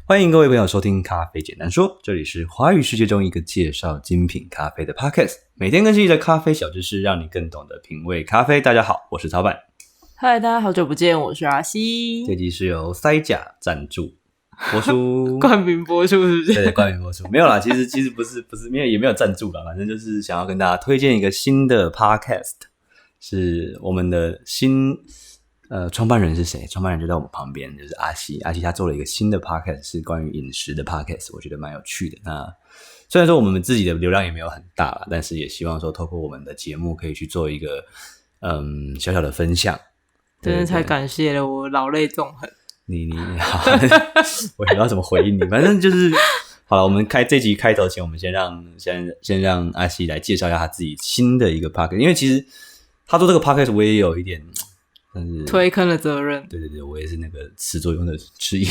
欢迎各位朋友收听咖啡简单说，这里是华语世界中一个介绍精品咖啡的 podcast， 每天更新一则咖啡小知识，让你更懂得品味咖啡。大家好，我是曹板。嗨，大家好久不见，我是阿西。这集是由塞甲赞助播出，冠名播出是不是？对，冠名播出没有啦，其实不是，也没有赞助啦，反正就是想要跟大家推荐一个新的 podcast， 是我们的新创办人是谁？创办人就在我们旁边，就是阿西。阿西他做了一个新的 podcast， 是关于饮食的 podcast， 我觉得蛮有趣的。那虽然说我们自己的流量也没有很大啦，但是也希望说透过我们的节目可以去做一个小小的分享。真的太感谢了，我老泪纵横。你好，我也不知道怎么回应你，反正就是好了。我们这集开头前，我们先让阿西来介绍一下他自己新的一个 podcast， 因为其实他做这个 podcast 我也有一点推坑的责任。对，我也是那个始作俑者之一。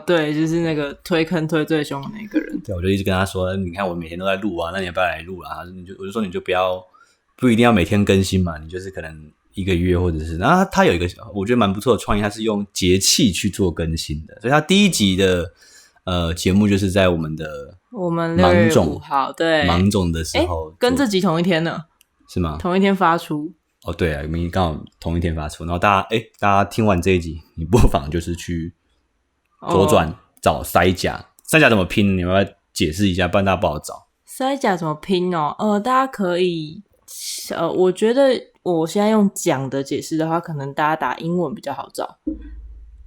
对，就是那个推坑推最凶的那个人。对，我就一直跟他说，你看我每天都在录啊，那你要不要来录啊？我就说你就不一定要每天更新嘛，你就是可能一个月或者是，然后他有一个我觉得蛮不错的创意，他是用节气去做更新的，所以他第一集的节目就是在我们6月5号对芒种的时候，跟这集同一天呢？是吗？同一天发出。哦，对啊，刚好同一天发出，然后大家听完这一集，你不妨就是去左转找塞甲，塞甲怎么拼？你们要解释一下，不然大家不好找。塞甲怎么拼哦？大家可以我觉得我现在用讲的解释的话，可能大家打英文比较好找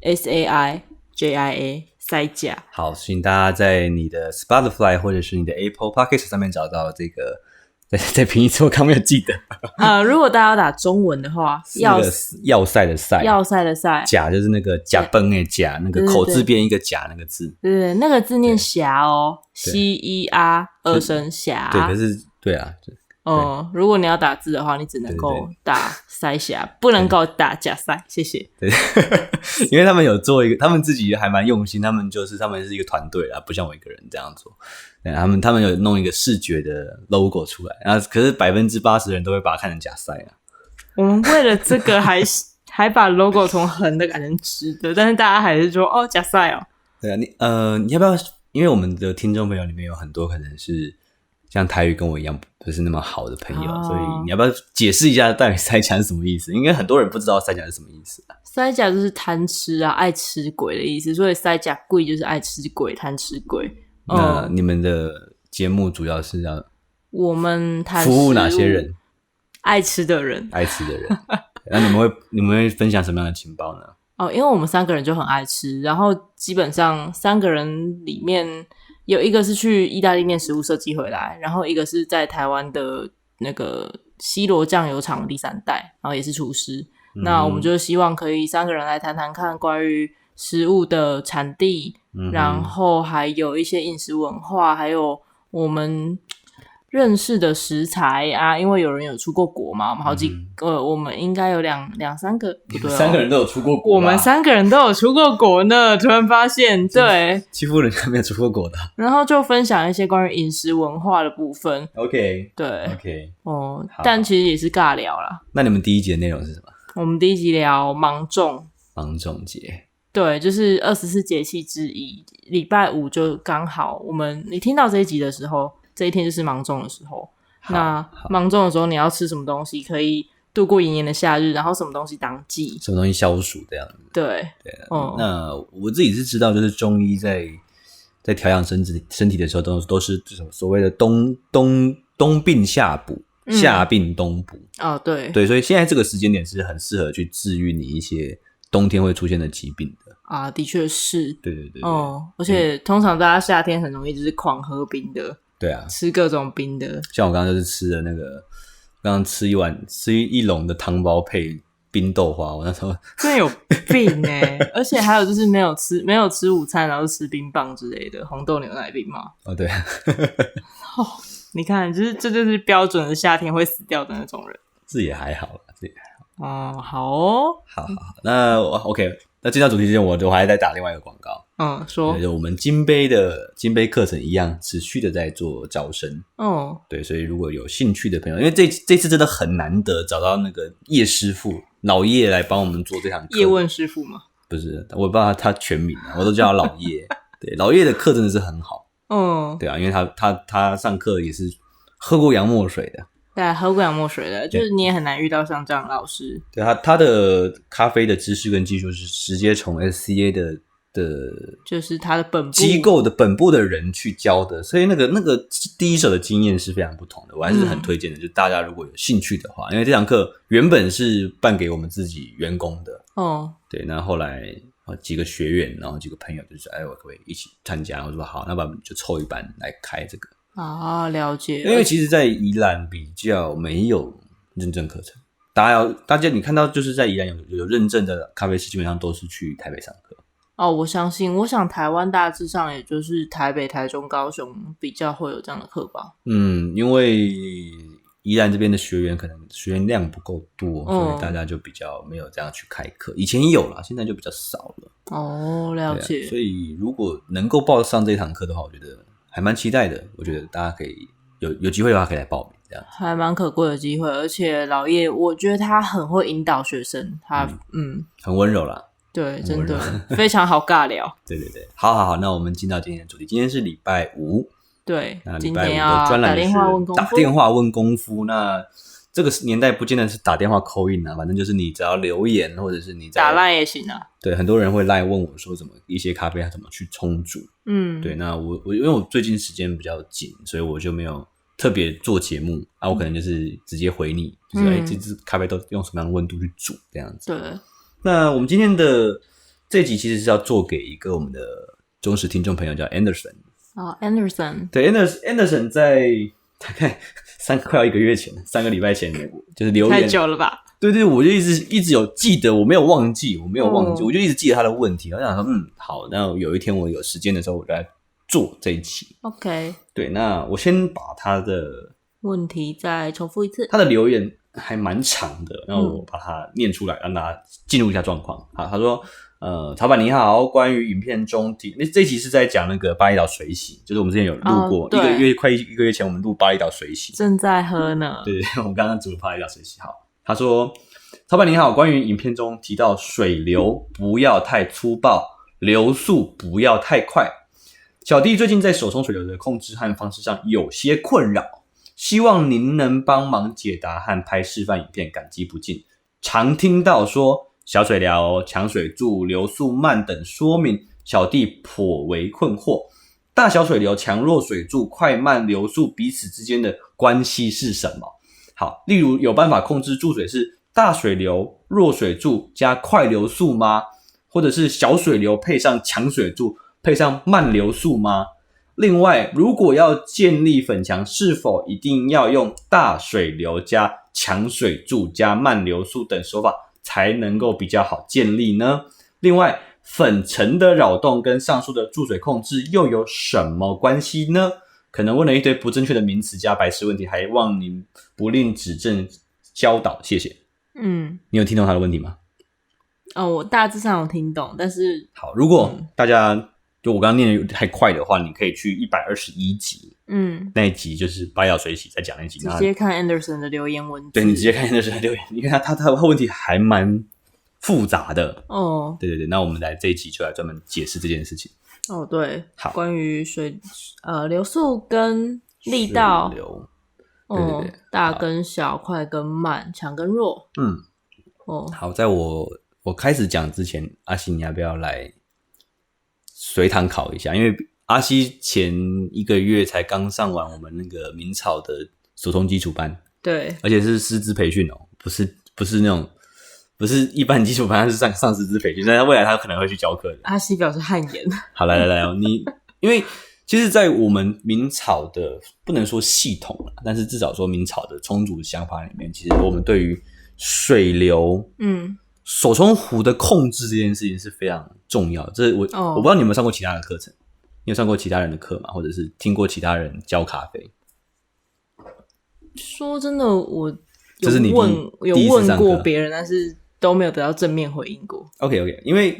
SAIJIA 塞甲。好，请大家在你的 Spotify 或者是你的 Apple Podcast 上面找到这个，再拼一次，我刚没有记得。如果大家要打中文的话，要塞的塞，要塞的塞，甲就是那个甲崩的甲，那个口字边一个甲那个字。对，那个字念霞哦，CER 二声霞。对，可是对啊。如果你要打字的话，你只能够打塞霞，不能够打假塞，谢谢。对，因为他们有做一个，他们自己还蛮用心，他们是一个团队啦，不像我一个人这样做。对，他们有弄一个视觉的 logo 出来，然后可是80%人都会把它看成假塞啊。我们为了这个还把 logo 从横的改成直的，但是大家还是说假塞哦。对啊，你要不要？因为我们的听众朋友里面有很多可能是像台语跟我一样不是那么好的朋友，所以你要不要解释一下到底塞甲是什么意思？应该很多人不知道塞甲是什么意思啊。塞甲就是贪吃啊，爱吃鬼的意思，所以塞甲贵就是爱吃鬼，贪吃鬼。那你们的节目主要是要我们服务哪些人？爱吃的人。那你们会分享什么样的情报呢？因为我们3个人就很爱吃，然后基本上3个人里面有一个是去意大利念食物设计回来，然后一个是在台湾的那个西罗酱油厂第3代，然后也是厨师。那我们就希望可以3个人来谈谈看关于食物的产地，然后还有一些饮食文化，还有我们认识的食材啊，因为有人有出过国嘛，我们好几个，我们应该有两三个，不对，3个人都有出过国，我们3个人都有出过国呢，突然发现，对，欺负人家没有出过国的，然后就分享一些关于饮食文化的部分。OK， 对 ，OK， 但其实也是尬聊啦。那你们第一集的内容是什么？我们第一集聊芒种节。对，就是24节气之一，礼拜5就刚好你听到这一集的时候，这一天就是芒种的时候。那芒种的时候你要吃什么东西可以度过炎炎的夏日，然后什么东西当季，什么东西消暑这样子。对，那我自己是知道，就是中医在调养身体的时候，都是这种所谓的冬病夏补，夏病冬补。对，所以现在这个时间点是很适合去治愈你一些冬天会出现的疾病的。的确是。对。而且通常大家夏天很容易就是狂喝冰的。对啊，吃各种冰的。像我刚刚就是吃了刚刚吃一笼的汤包配冰豆花，我那时候真的有病而且还有就是没有吃午餐，然后吃冰棒之类的，红豆牛奶冰嘛。对。你看，这就是标准的夏天会死掉的那种人。这也还好。好哦。好，那 OK。那进到主题之前，我还在打另外一个广告。说就我们金杯课程一样持续的在做招生。对，所以如果有兴趣的朋友，因为这次真的很难得找到那个叶师傅老叶来帮我们做这堂课。叶问师傅吗？不是，我不知道他全名啊，我都叫他老叶。对，老叶的课真的是很好。对啊，因为他上课也是喝过洋墨水的。对，喝过洋墨水的，就是你也很难遇到像这样的老师。对，他的咖啡的知识跟技术是直接从 SCA 的就是他的本部机构的本部的人去教的，所以那个第一手的经验是非常不同的。我还是很推荐的，就是大家如果有兴趣的话，因为这堂课原本是办给我们自己员工的。对，那后来几个学员，然后几个朋友就说：“我可不可以一起参加？”我说：“好，那我们就凑一班来开这个。”了解。因为其实，在宜兰比较没有认证课程，大家你看到就是在宜兰有认证的咖啡师，基本上都是去台北上课。我相信，我想台湾大致上也就是台北、台中、高雄比较会有这样的课吧。因为宜兰这边的学员可能学员量不够多，所以大家就比较没有这样去开课。以前也有啦，现在就比较少了。了解。所以如果能够报上这堂课的话，我觉得还蛮期待的。我觉得大家可以有机会的话可以来报名，这样还蛮可贵的机会。而且老叶，我觉得他很会引导学生，他很温柔啦。对，真的非常好尬聊。对，好，那我们进到今天的主题。今天是礼拜五，对，那今礼拜五天要的专栏是打电话问功夫。那这个年代不见得是打电话 call in 啊，反正就是你只要留言，或者是你打LINE也行啊。对，很多人会LINE问我说一些咖啡要怎么去冲煮。对，那我因为我最近时间比较紧，所以我就没有特别做节目我可能就是直接回你，就是这支咖啡都用什么样的温度去煮这样子。对。那我们今天的这集其实是要做给一个我们的忠实听众朋友叫 Anderson。Anderson。对， Anderson 在大概快要1个月前，3个礼拜前就是留言。太久了吧？对，我就一直有记得，我没有忘记，我就一直记得他的问题。我想说，好，那有一天我有时间的时候，我就来做这一期。OK。对，那我先把他的问题再重复一次。他的留言还蛮长的，那我把它念出来，让大家进入一下状况。好，他说：“曹板你好，关于影片中这一集是在讲那个巴厘岛水洗，就是我们之前有录过，快一个月前我们录巴厘岛水洗，正在喝呢。对，我们刚刚煮了巴厘岛水洗。好，他说：曹板你好，关于影片中提到水流不要太粗暴，流速不要太快，小弟最近在手冲水流的控制和方式上有些困扰。”希望您能帮忙解答和拍示范影片，感激不尽。常听到说小水疗、强水柱、流速慢等说明，小弟颇为困惑。大小水流、强弱水柱、快慢流速彼此之间的关系是什么？好，例如有办法控制注水是大水流、弱水柱加快流速吗？或者是小水流配上强水柱配上慢流速吗？另外，如果要建立粉墙，是否一定要用大水流加强水柱加慢流速等手法才能够比较好建立呢？另外，粉层的扰动跟上述的注水控制又有什么关系呢？可能问了一堆不正确的名词加白痴问题，还望您不吝指正教导，谢谢。你有听懂他的问题吗？我大致上有听懂，但是好，如果大家就我刚刚念的太快的话，你可以去121集，那一集就是巴厘岛水洗在讲那一集，直接看 Anderson 的留言文字。对，你直接看 Anderson 的留言，因为他的问题还蛮复杂的。对，那我们来这一集就来专门解释这件事情。对，好，关于流速跟力道，对，大跟小、快跟慢、强跟弱。好，在我开始讲之前，阿西你要不要来随堂考一下？因为阿西前1个月才刚上完我们那个明草的手冲基础班，对，而且是师资培训不是那种不是一般基础班，他是上师资培训，但他未来他可能会去教课的。阿西表示汗颜。好，来，因为其实，在我们明草的不能说系统啦，但是至少说明草的冲煮想法里面，其实我们对于水流，手冲壶的控制这件事情是非常重要的。这我不知道你有没有上过其他的课程，你有上过其他人的课吗？或者是听过其他人教咖啡？说真的，我这是你有问过别人，但是都没有得到正面回应过。OK， 因为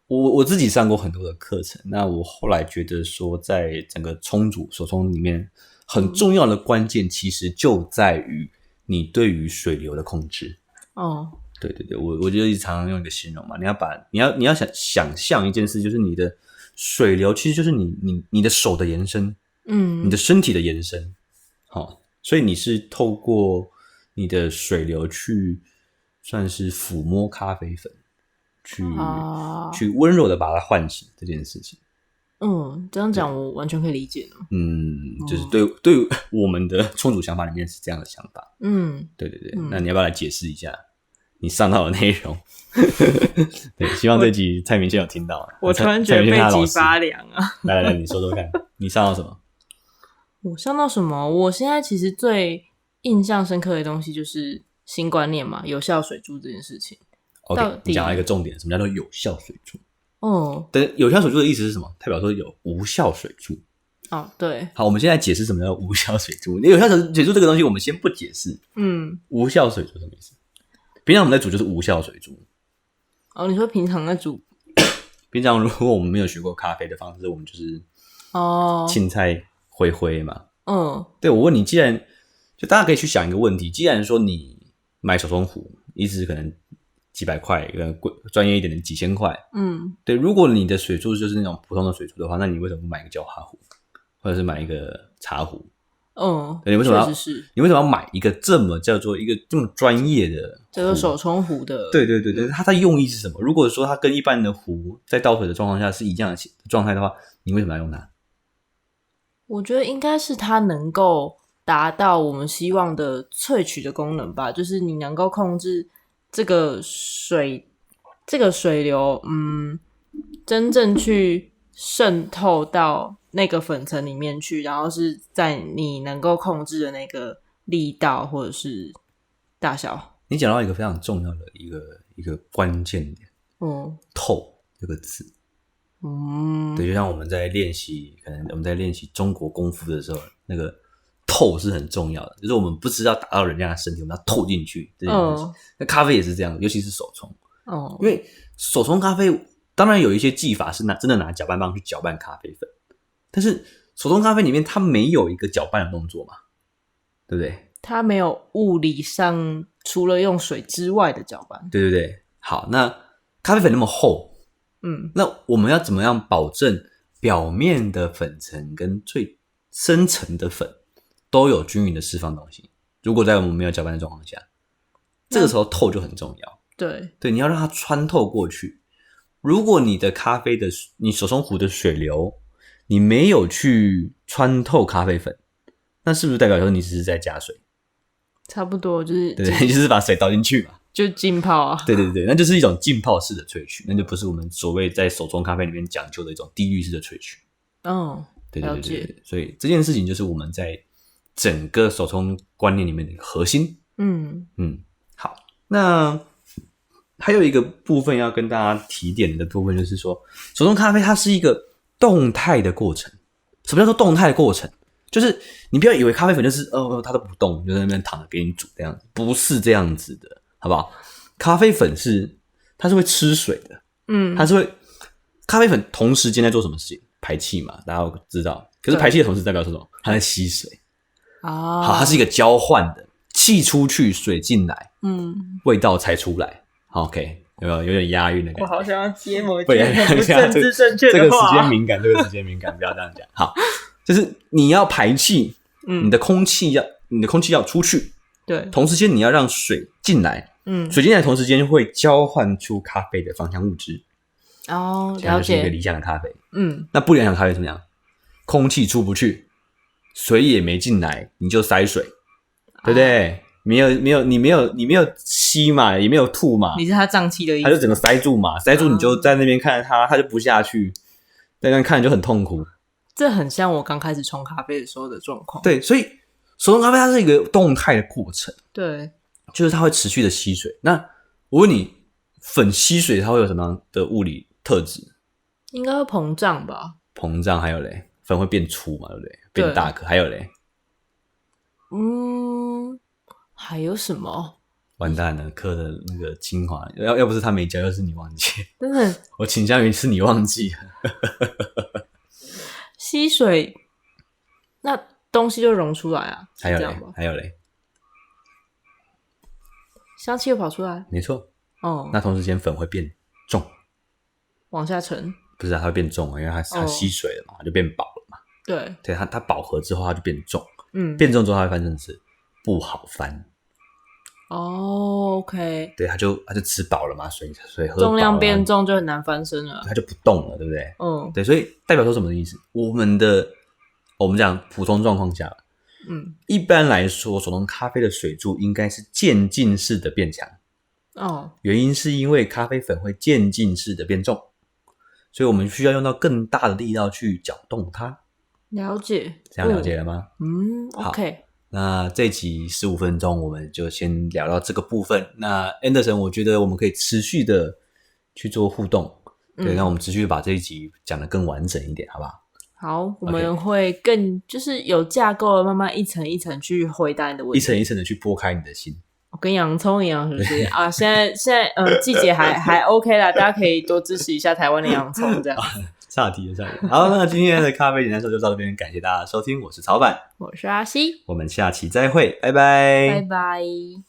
我自己上过很多的课程，那我后来觉得说，在整个冲煮手冲里面，很重要的关键其实就在于你对于水流的控制。对对对，我就常常用一个形容嘛，你要想象一件事，就是你的水流其实就是你的手的延伸，你的身体的延伸，好，所以你是透过你的水流去算是抚摸咖啡粉，去温柔的把它唤醒这件事情。这样讲我完全可以理解了。就是对我们的冲煮想法里面是这样的想法。对对对，那你要不要来解释一下你上到的内容？对，希望这集蔡明宪有听到。我突然觉得背脊发凉啊！来，你说说看，你上到什么？我上到什么？我现在其实最印象深刻的东西就是新观念嘛，有效水柱这件事情。OK， 你讲到一个重点，什么叫做有效水柱？但有效水柱的意思是什么？代表说有无效水柱。对。好，我们现在解释什么叫无效水柱。有效水柱这个东西，我们先不解释。无效水柱什么意思？平常我们在煮就是无效水柱。你说平常在煮？平常如果我们没有学过咖啡的方式，我们就是青菜灰嘛。对，我问你，既然就大家可以去想一个问题，既然说你买手冲壶，一支可能几百块，贵专业一点的几千块。对，如果你的水柱就是那种普通的水柱的话，那你为什么不买一个焦哈壶，或者是买一个茶壶？对，你为什么要买一个叫做一个这么专业的叫做手冲壶的？对，它的用意是什么？如果说它跟一般的壶在倒水的状况下是一样的状态的话，你为什么要用它？我觉得应该是它能够达到我们希望的萃取的功能吧，就是你能够控制这个水流，真正去渗透到那个粉层里面去，然后是在你能够控制的那个力道或者是大小。你讲到一个非常重要的一个关键点，透这个字。对，就像我们在练习，可能我们在练习中国功夫的时候，那个透是很重要的，就是我们不是要打到人家的身体，我们要透进去这件事情。那咖啡也是这样，尤其是手冲。因为手冲咖啡当然有一些技法是真的拿搅拌棒去搅拌咖啡粉，但是手冲咖啡里面它没有一个搅拌的动作嘛，对不对？它没有物理上除了用水之外的搅拌。对。好，那咖啡粉那么厚，那我们要怎么样保证表面的粉层跟最深层的粉都有均匀的释放东西？如果在我们没有搅拌的状况下，这个时候透就很重要。对，你要让它穿透过去。如果你的你手冲壶的水流，你没有去穿透咖啡粉，那是不是代表说你只是在加水？差不多就是对，就是把水倒进去嘛，就浸泡啊。对，那就是一种浸泡式的萃取，那就不是我们所谓在手冲咖啡里面讲究的一种地域式的萃取。对，所以这件事情就是我们在整个手冲观念里面的一个核心。好，那还有一个部分要跟大家提点的部分，就是说手冲咖啡它是一个动态的过程。什么叫做动态的过程？就是你不要以为咖啡粉就是它都不动，就在那边躺着给你煮这样子，不是这样子的，好不好？咖啡粉它是会吃水的，它是会咖啡粉同时间在做什么事情？排气嘛，大家都知道。可是排气的同时代表什么？它在吸水。好，它是一个交换的，气出去，水进来，味道才出来。好 OK， 有点押韵的感觉。我好想要接某句很不政治正确的话。这个时间敏感，不要这样讲。好，就是你要排气，你的空气要出去，对，同时间你要让水进来，水进来同时间会交换出咖啡的芳香物质。了解。就是一个理想的咖啡。那不理想的咖啡怎么样？空气出不去，水也没进来，你就塞水，对不对？你没有吸嘛，也没有吐嘛，你是它胀气的意思，它就整个塞住嘛，塞住你就在那边看着它就不下去，在那边看就很痛苦。这很像我刚开始冲咖啡的时候的状况。对，所以手冲咖啡它是一个动态的过程，对，就是它会持续的吸水。那我问你，粉吸水它会有什么样的物理特质？应该会膨胀吧？膨胀，还有嘞，粉会变粗嘛，对不对？变大颗，还有嘞，还有什么？完蛋了，课的那个精华，要不是他没教，又是你忘记。真的，我倾向于是你忘记了。吸水，那东西就溶出来啊。还有嘞，香气又跑出来。没错，哦，那同时间粉会变重，往下沉，不是啊，它会变重，因为它吸水了嘛，它就变薄了嘛。对，对，它饱和之后它就变重，嗯，变重之后它会翻成是不好翻。哦，OK，对，它就吃饱了嘛，水喝饱了重量变重就很难翻身了。它就不动了，对不对？嗯对，所以代表说什么意思？我们讲普通状况下，一般来说，手冲咖啡的水柱应该是渐进式的变强。哦，原因是因为咖啡粉会渐进式的变重，所以我们需要用到更大的力道去搅动它。了解，这样了解了吗？好，OK，那这集15分钟我们就先聊到这个部分。那 Anderson 我觉得我们可以持续的去做互动，对，那我们持续把这一集讲得更完整一点，好不好？好，我们会更就是有架构的，慢慢一层一层去回答你的问题，一层一层的去剥开你的心。跟洋葱一样，是不是啊？现在季节还 OK 啦，大家可以多支持一下台湾的洋葱，这样。岔题了。好，那今天的咖啡简单说就到这边，感谢大家的收听，我是曹板，我是阿西，我们下期再会，拜拜，拜拜。